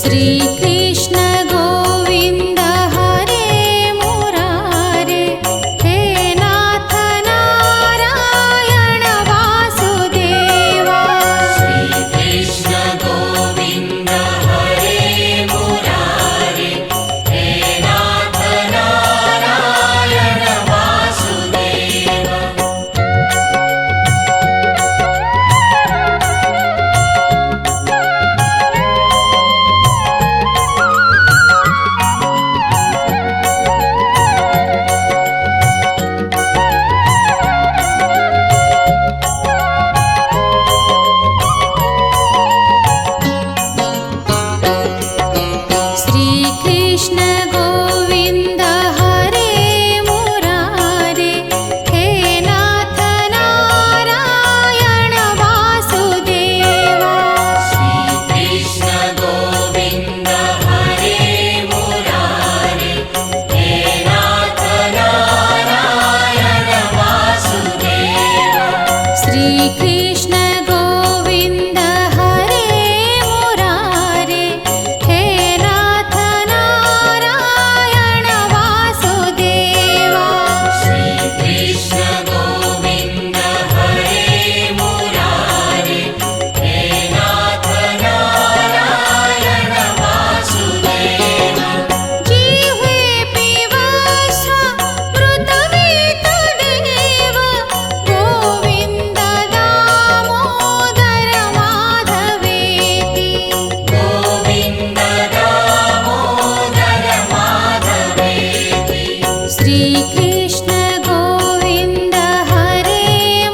श्रीकृष्ण गोविन्द हरे मुरारे हे नाथ नारायण वासुदेवा। श्रीकृष्ण गोविन्द हरे मुरारे हे नाथ नारायण वासुदेवा। श्रीकृष्ण गोविन्द हरे मुरारे हे नाथ नारायण वासुदेवा। श्रीकृष्ण गोविन्द हरे मुरारे हे नाथ नारायण वासुदेवा। श्रीकृष्ण गोविन्द हरे मुरारे हे नाथ नारायण वासुदेवा। श्रीकृष्ण गोविन्द हरे मुरारे हे नाथ नारायण वासुदेवा। जिह्वे पिबस्व मृतवीतदेव गोविन्द दामोदर माधवेति। गोविन्द दामोदर माधवेति। श्रीकृष्ण गोविन्द हरे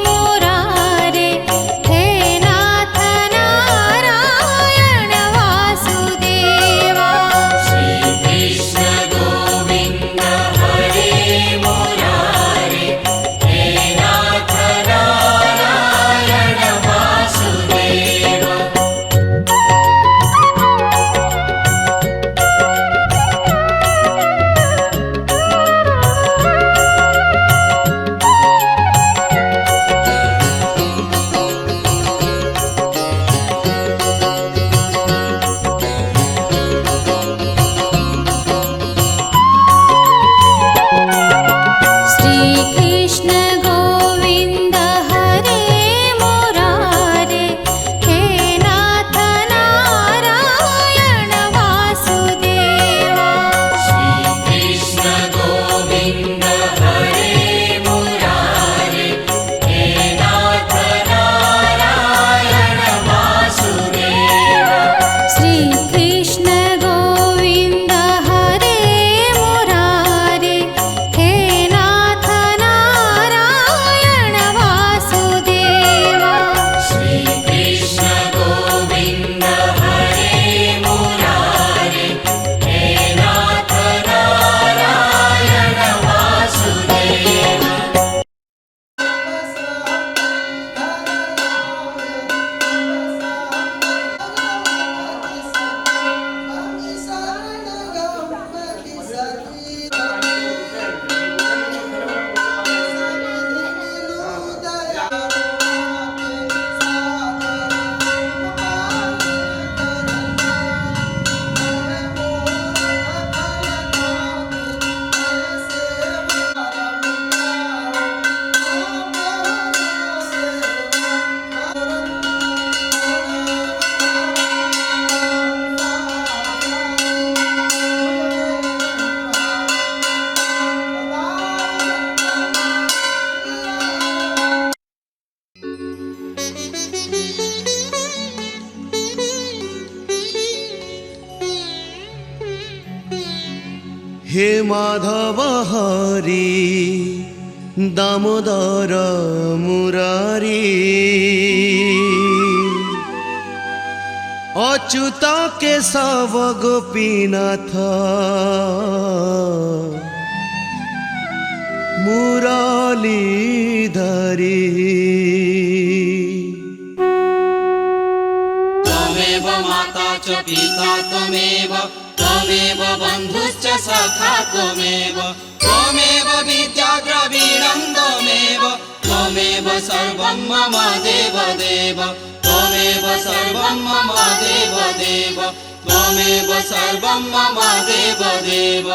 मुरारे हे नाथ नारायण वासुदेवा। श्रीकृष्ण गोविन्द हरे मुरारे हे नाथ नारायण वासुदेवा। श्रीकृष्ण गोविन्द हरे मुरारे हे नाथ नारायण वासुदेवा। श्रीकृष्ण गोविन्द हरे मुरारे हे नाथ नारायण वासुदेवा। श्रीकृष्ण गोविन्द हरे मुरारे हे नाथ नारायण वासुदेवा। श्रीकृष्ण गोविन्द हरे मुरारे हे नाथ नारायण वासुदेवा। हे माधव हरि दामोदर मुरारी अच्युत केशव गोपीनाथ मुरलीधरी। त्वमेव माता च पिता त्वमेव त्वमेव बन्धुश्च सखा त्वमेव त्वमेव विद्या द्रविणं त्वमेव त्वमेव सर्वं मम देव देव। त्वमेव सर्वं मम देव देव त्वमेव सर्वं मम देव देव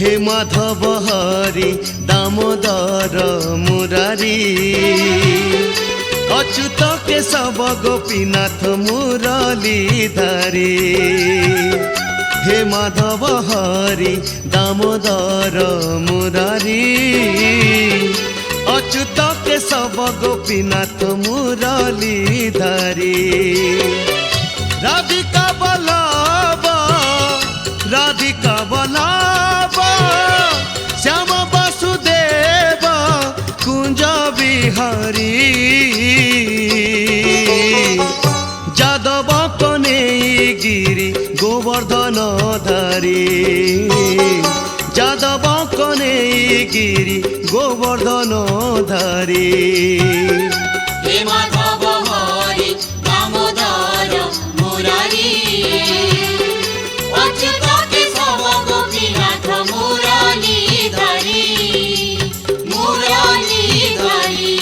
हे माधव हरि दामोदर मुरारी अच्युत केशव गोपीनाथ मुरलीधरी हे माधव हरि दामोदर मुरारी अच्युत केशव गोपीनाथ मुरलीधरी राधिका बल्लभ राधिका बल्लभ श्याम वासुदेव कुंज बिहारी যাদব কনে গিরি গোবর্ধন ধারি যাদব কনে গিরি গোবর্ধন ধারি हे माधव हरि दामोदर मुरारी अच्युत केशव गोपीनाथ मुरलीधरी मुरलीधरी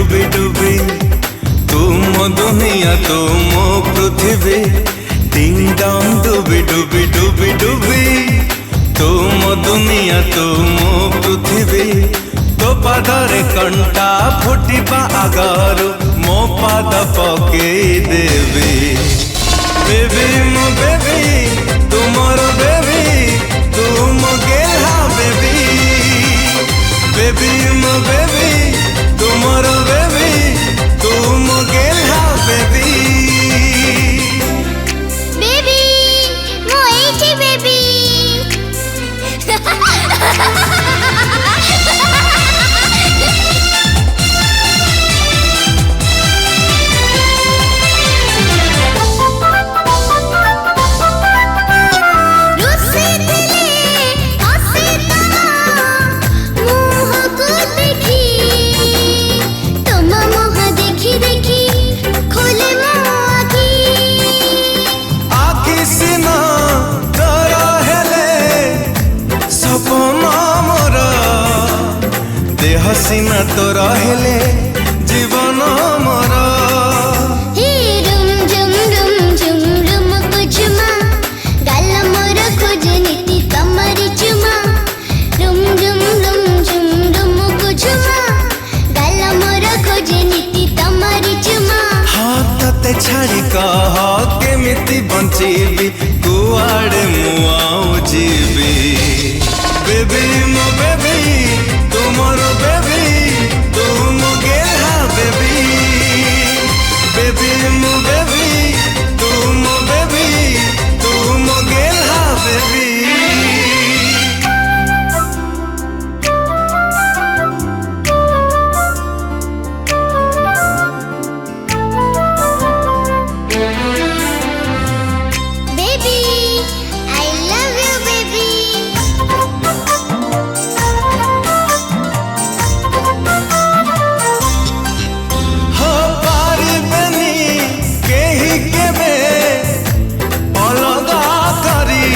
ডুবি ডুবি তুম দুনিয়া তুম পৃথিবী ডিং ডং ডুবি ডুবি ডুবি ডুবি তুম দুনিয়া তুম পৃথিবী তো পাদরে কণ্টা ফুটিবা আগাରୁ ମୋ ପାଦ ପକେଇ ଦେବି ବେବି ମୋ ବେବି ତୁମର ବେବି ତୁ ମୋ ଗେହ୍ଲା ବେବି ବେବି ମୋ ବେବି ତୁମର ବେବି ତୁ ମୋ ଗେହ୍ଲା ବେବି বেবি মো এইটি বেবি রুসে দিলে হাসে তারা মুহকো দেখি তোমা মুহ দেখি দেখি খোলে মো আখি আখি সিনা তোরা হেলে সপন মোর দেহ সিনা তোরা হেলে জীবন মোর হে রুম ঝুম রুম ঝুম রুম কুচুমা গাল মোর খোঁজে নীতি তোমারি চুমা রুম ঝুম রুম ঝুম রুম কুচুমা গাল মোর খোঁজে নীতি তোমারি চুমা हाँ तते छाड़ी कह केमिति बंचीबी कुआड़े मुआऊ जीबी बेबी मो बेबी तुमर बेबी तुम गेहा बेबी बेबी मो बेबी तुम बेबी तुम गेहा baby baby I love you baby हो पारिबेनी केही केबे अलगा करी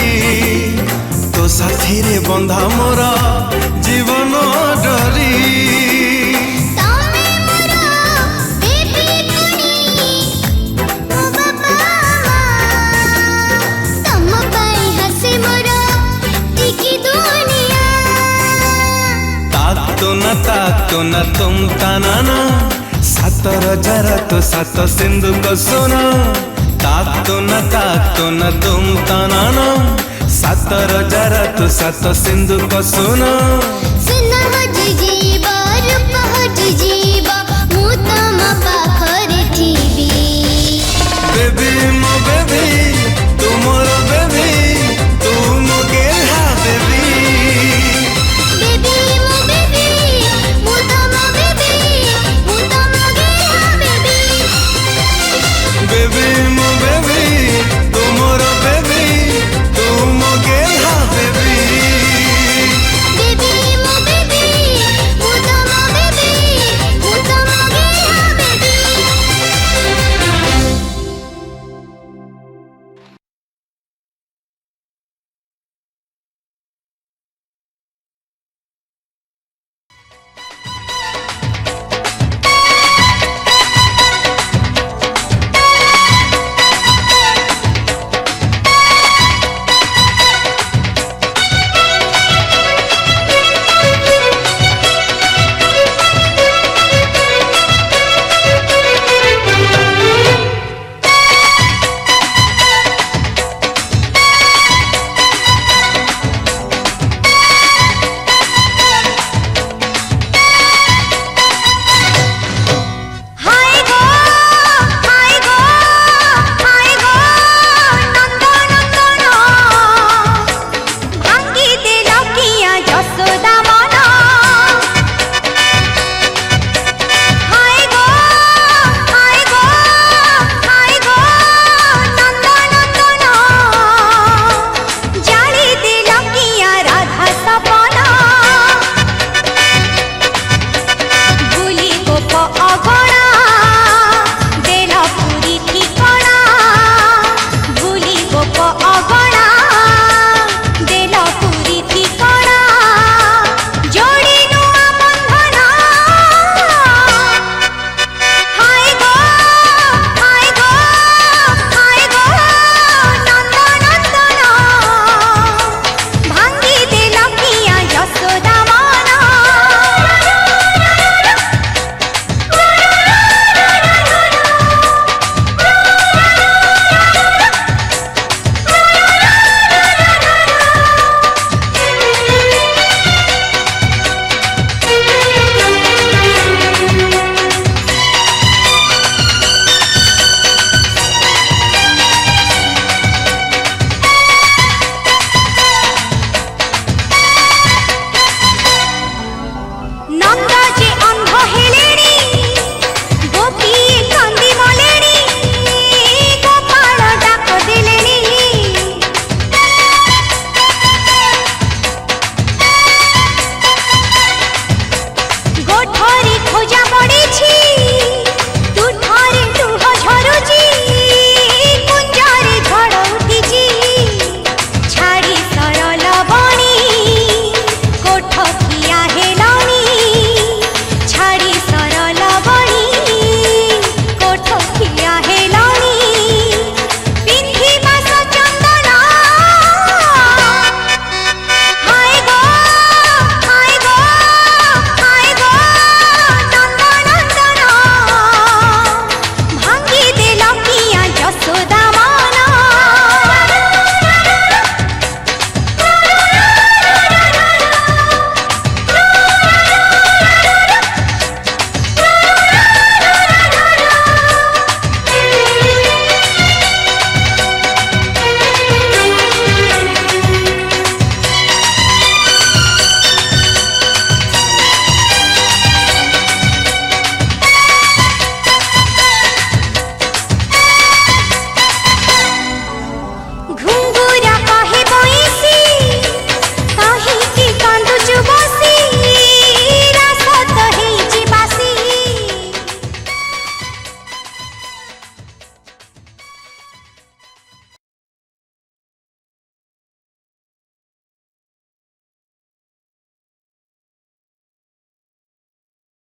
तो साथी रे बंधा मोर जीवन डरी তুমি মোর বেবি পুনি মো বাবা তম পাই হাসে মোর টিকি দুনিয়া ताकतो न तुम ताना सातर जरा तो सात सिंधु को सुना ताकतो न तुम ताना सातर जरा तो सात सिंधु को सुना सुना हो जीजी बार पहुँच जी